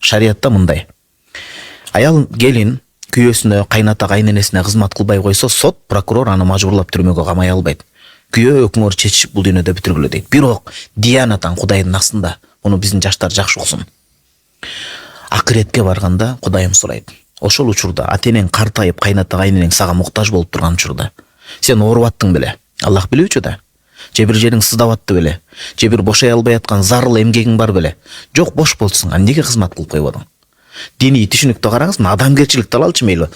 Шариатта мындай. Аял келин күйөөсүнө, кайната кайненесине кызмат кылбай койсо, сот, прокурор аны мажбурлап түрмөгө камай албайт. Күйөө өкмөр чечишип бул дүйнөдө бүтүргүлө дейт. Бирок диянатан Кудайдын астында. Муну биздин жаштар жакшы уксун. Акыретке барганда Кудайым сурайт. Ошол учурда ата-энең картайып, кайната кайненең сага муктаж болуп турган учурда сен ооруп аттың беле? Аллах билүүчү да. Же бир жериң сыздап атты беле? Же бир бошой албай аткан зарыл эмгегиң бар беле? Жок, бош болсуң. Эмнеге кызмат кылып койбодуң? Диний түшүнүктү караңыз, адамгерчиликти алалычы мейли.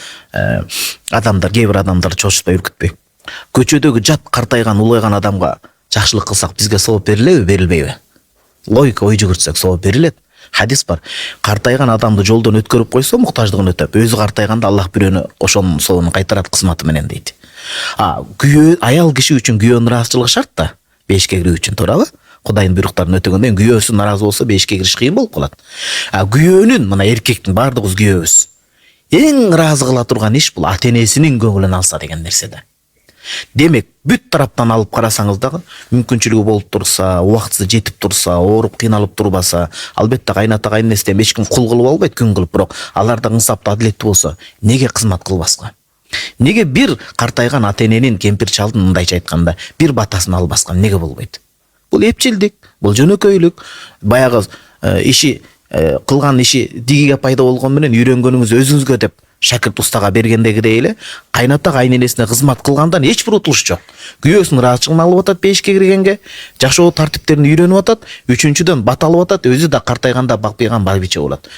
Адамдар, кээ бир адамдар чочутпай үркүтпөй. Көчөдөгү жат картайган, улайган адамга жакшылык кылсак бизге сооп берилеби, берилбейби? Логика ой жүгүртсөк сооп берилет. Хадис бар. Картайган адамды жолдон өткөрүп койсо, муктаждыгын өтөп, өзү картайганда Аллах бирөөнү ошонун соонун кайтарат кызматы менен дейт. Күйөө, аял киши үчүн күйөөнүн ыраазычылыгы шарт да. Бешикке кирүү үчүн, туурабы? Кудайдын буйруктарын өтөгөндөн күйөөсү наразы болсо бешикке кириш кыйын болуп калат. Күйөөнүн, мына эркектин баардыгыбыз күйөөбүз. Эң ыраазы кыла турган иш бул ата-энесинин көңүлүн алса деген нерсе да. Демек, бүт тараптан алып карасаңыз дагы, мүмкүнчүлүгү болуп турса, убактысы жетип турса, ооруп кыйналып турбаса, албетте кайната кайненесине эч ким кул кылып албайт күн кылып, бирок алар да ынсаптуу, адилеттүү болсо, неге кызмат кылбаска? Неге бир картайган ата-эненин, кемпир чалдын мындайча айтканда, бир батасын албаска неге болбойт? Бул эпчилдик, бул жөнөкөйлүк, баягы иши кылган иши дигиге пайда болгон менен үйрөнгөнүңүз өзүңүзгө деп шакирт устага бергендегидей эле кайната кайненесине кызмат кылгандан эч бир утулуш жок. Күйөөсүнүн ыраазычылыгын алып атат бешикке киргенге, жашоо тартиптерин үйрөнүп атат, үчүнчүдөн бат алып атат, өзү да картайганда бакпайган байбиче болот.